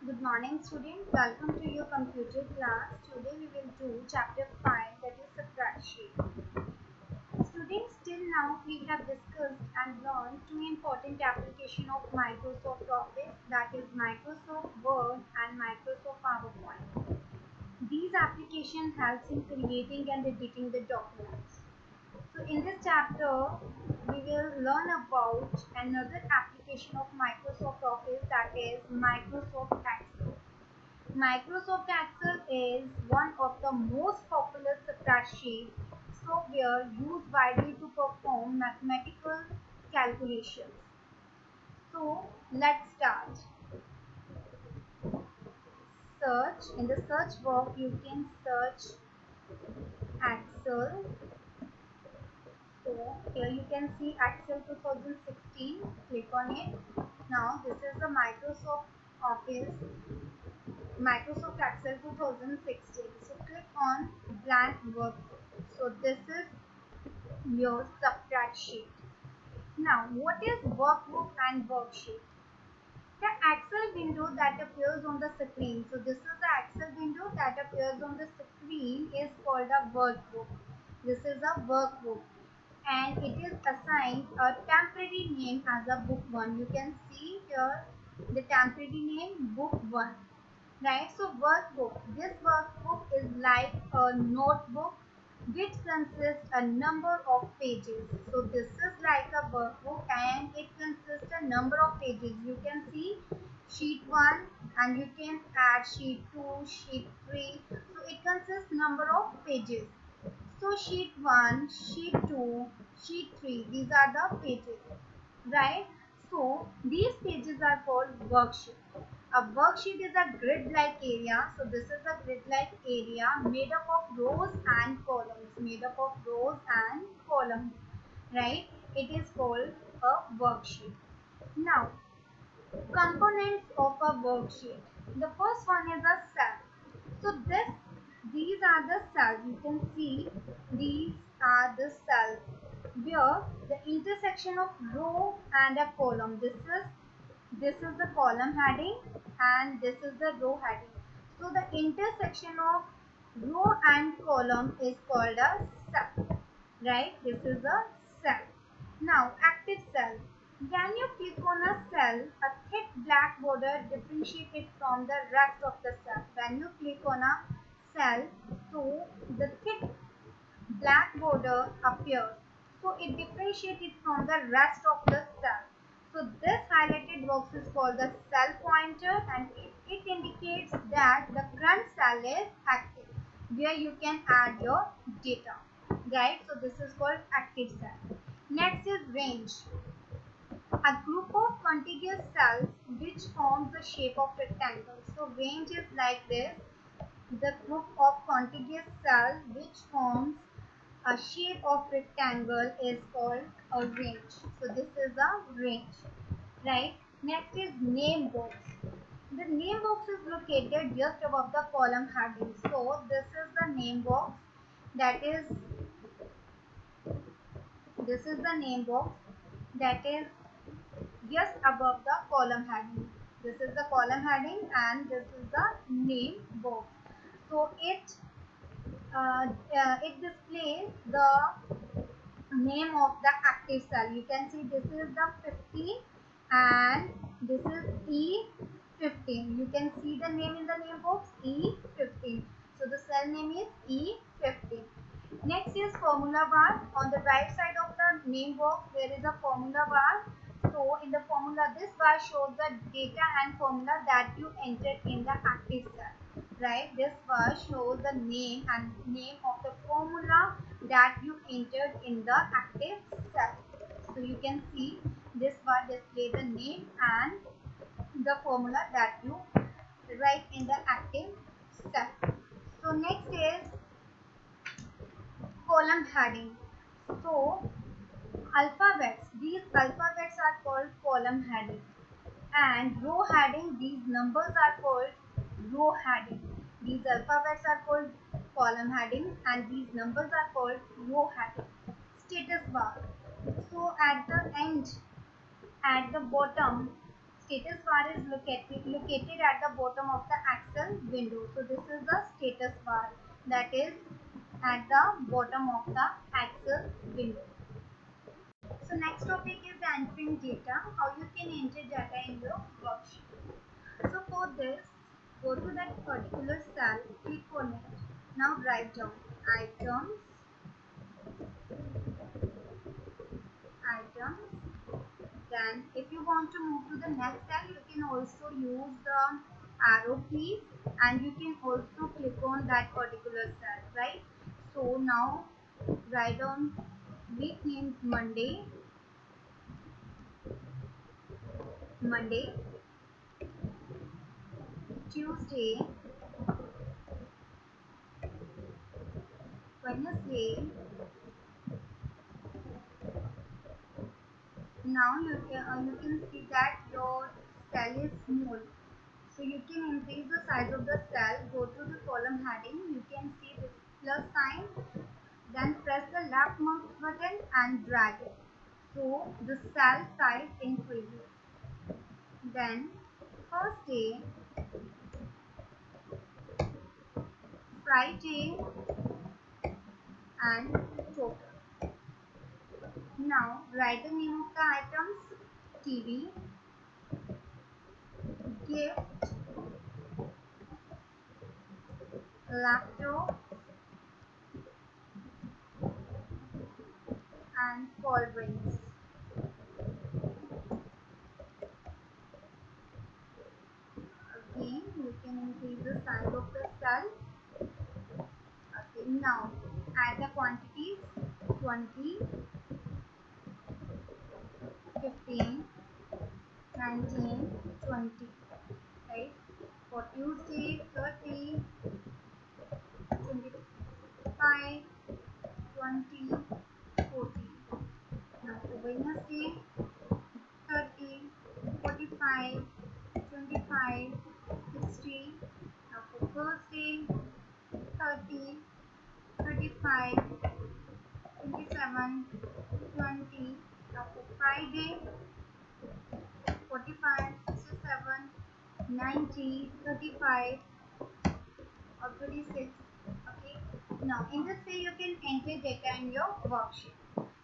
Good morning students, welcome to your computer class. Today we will do chapter 5, that is subtraction. Students, till now we have discussed and learned two important applications of Microsoft Office, that is Microsoft Word and Microsoft PowerPoint. These applications helps in creating and editing the documents. So in this chapter we will learn about another application of Microsoft Office, that is Microsoft Excel. Microsoft Excel is one of the most popular spreadsheet software used widely to perform mathematical calculations. So let's start. Search. In the search box you can search Excel. So here you can see Excel 2016. Click on it. Now this is the Office Microsoft Excel 2016. So click on blank workbook. So this is your spreadsheet. Now what is workbook and worksheet? The Excel window that appears on the screen. So this is the Excel window that appears on the screen is called a workbook. This is a workbook and it is assigned a temporary name as a book 1. You can see here the temporary name book 1. Right, so workbook. This workbook is like a notebook which consists a number of pages. So this is like a workbook and it consists a number of pages. You can see sheet 1 and you can add sheet 2, sheet 3. So it consists number of pages. So sheet 1, sheet 2, sheet 3, these are the pages, right? So these pages are called worksheet. A worksheet is a grid-like area. So this is a grid-like area made up of rows and columns. Right? It is called a worksheet. Now, components of a worksheet. The first one is a cell. So these are the cells. You can see these are the cells where the intersection of row and a column. This is the column heading and this is the row heading. So the intersection of row and column is called a cell. Right? This is a cell. Now active cell. When you click on a cell, a thick black border differentiates it from the rest of the cell. When you click on a cell, so the thick black border appears. So it differentiates it from the rest of the cell. So this highlighted box is called the cell pointer and it indicates that the current cell is active where you can add your data. Right? So this is called active cell. Next is range. A group of contiguous cells which forms the shape of rectangle. So range is like this. The group of contiguous cells which forms a shape of rectangle is called a range. So this is a range, right? Next is name box. The name box is located just above the column heading. So this is the name box. This is the name box that is just above the column heading. This is the column heading and this is the name box. So it displays the name of the active cell. You can see this is the 50 and this is E15. You can see the name in the name box E15. So the cell name is E15. Next is formula bar. On the right side of the name box there is a formula bar. So in the formula, this bar shows the data and formula that you entered in the active cell. Right, this bar shows the name of the formula that you entered in the active cell. So you can see this bar display the name and the formula that you write in the active cell. So next is column heading. So alphabets, these alphabets are called column heading, and row heading, these numbers are called row heading. These alphabets are called column heading and these numbers are called row heading. Status bar. So at the bottom, Status bar is located at the bottom of the Excel window. So this is the status bar that is at the bottom of the Excel window. So next topic is entering data, how you can enter data in your worksheet. So for this, go to that particular cell, click on it. Now write down items, items. Then if you want to move to the next cell, you can also use the arrow keys and you can also click on that particular cell, right? So now write down week name Monday, Monday, Tuesday, Wednesday. Now you can see that your cell is small. So you can increase the size of the cell. Go to the column heading. You can see this plus sign. Then press the left mouse button and drag it. So the cell size increases. Then first day, Friday, and total. Now write the name of the items: TV, gift, laptop, and cold drinks. Again, you can increase the size of the cell. Okay, now add the quantities: 20, 15, 19, 20. Right? For Tuesday, 30, 25, 20, 40. Now for Wednesday, 30, 45, 25, 60. Now for Thursday, 30, 35, 27, 20. Now for Friday, 45, 67, 90, 35, or 36. Okay. Now in this way you can enter data in your worksheet.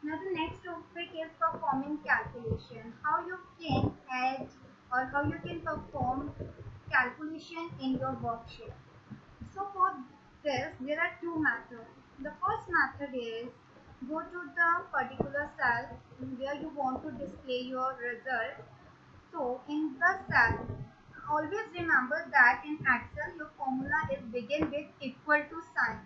Now the next topic is performing calculation. How you can add or how you can perform calculation in your worksheet. So for this there are two methods. The first method is go to the particular cell where you want to display your result. So in the cell, always remember that in Excel your formula is begin with equal to sign.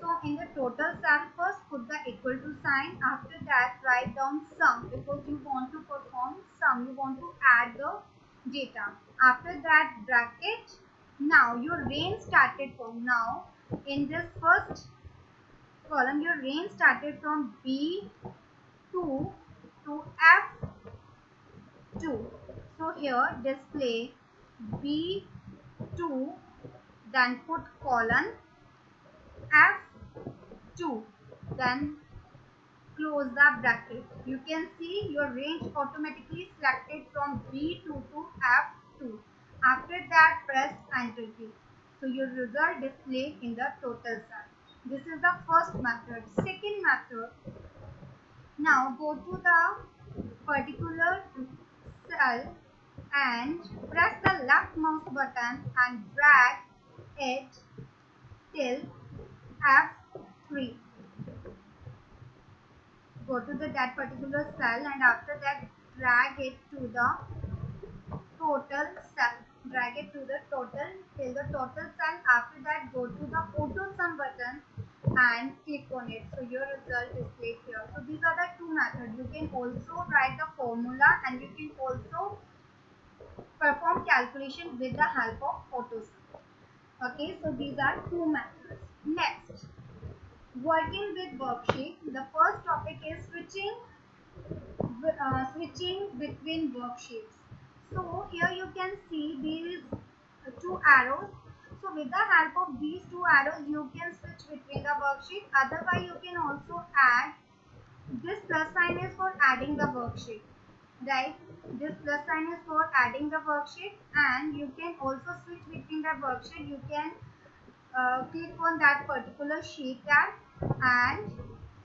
So in the total cell, first put the equal to sign. After that write down sum because you want to perform sum. You want to add the data. After that bracket. Now your range started from now. In this first column your range started from B2 to F2. So here display B2, then put colon F2, then close the bracket. You can see your range automatically selected from B2 to F2. After that press enter key. So your result displayed in the total cell. This is the first method. Second method, now go to the particular cell and press the left mouse button and drag it till F3. Go to that particular cell and after that drag it to the total cell. Drag it to the total till the total cell. After that go to the auto sum button and click on it. So your result is displayed here. So these are the two methods. You can also write the formula and you can also perform calculation with the help of auto sum. Okay, so these are two methods. Next, working with worksheet. The first topic is switching between worksheets. So here you can see these two arrows. So with the help of these two arrows, you can switch between the worksheet. Otherwise, you can also add this plus sign is for adding the worksheet. right? This plus sign is for adding the worksheet, and you can also switch between the worksheet. You can click on that particular sheet tab and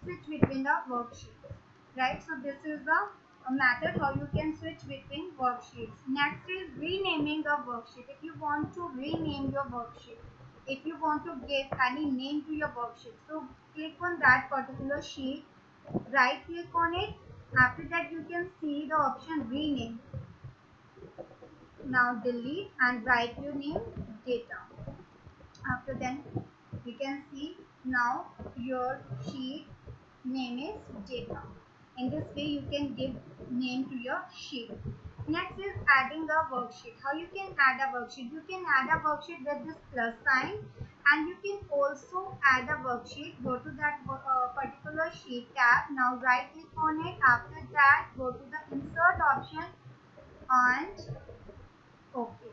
switch between the worksheets, right? So this is the method how you can switch between worksheets. Next is renaming the worksheet. If you want to rename your worksheet, if you want to give any name to your worksheet, so click on that particular sheet, right click on it. After that you can see the option rename. Now delete and write your name data. After then you can see now your sheet name is data. In this way you can give name to your sheet. Next is adding a worksheet. How you can add a worksheet? You can add a worksheet with this plus sign, and you can also add a worksheet. Go to that particular sheet tab. Now right click on it. After that go to the insert option and okay.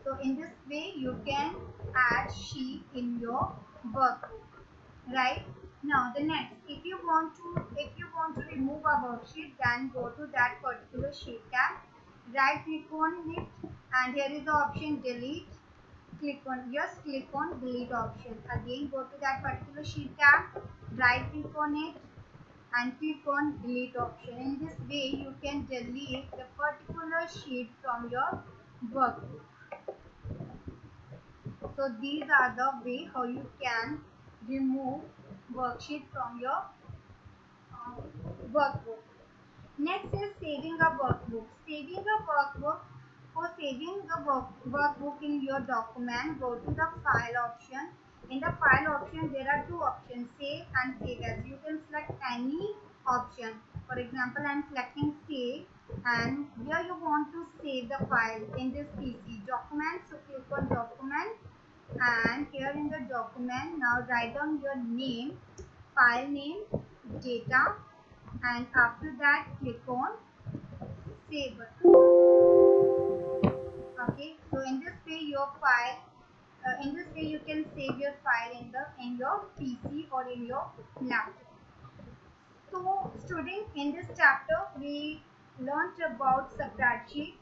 So in this way you can add sheet in your workbook, right? Now the next, if you want to remove a worksheet, then go to that particular sheet tab, right click on it, and here is the option delete. Click on delete option. Again go to that particular sheet tab, right click on it, and click on delete option. In this way you can delete the particular sheet from your workbook. So these are the way how you can remove worksheet from your workbook. Next is saving a workbook. Saving a workbook. For saving the workbook in your document, go to the file option. In the file option, there are two options, save and save as. You can select any option. For example, I am selecting save, and here you want to save the file in this PC document. So click on document, and here in the document, now write down your name, file name, data, and after that click on save button. Okay, so in this way your file in this way you can save your file in your PC or in your laptop. So students, in this chapter we learned about spreadsheet,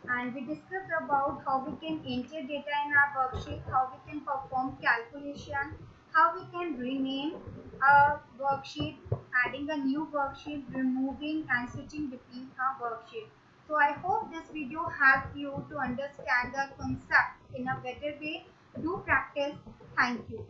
and we discussed about how we can enter data in our worksheet, how we can perform calculation, how we can rename a worksheet, adding a new worksheet, removing and switching between a worksheet. So I hope this video helped you to understand the concept in a better way. Do practice. Thank you.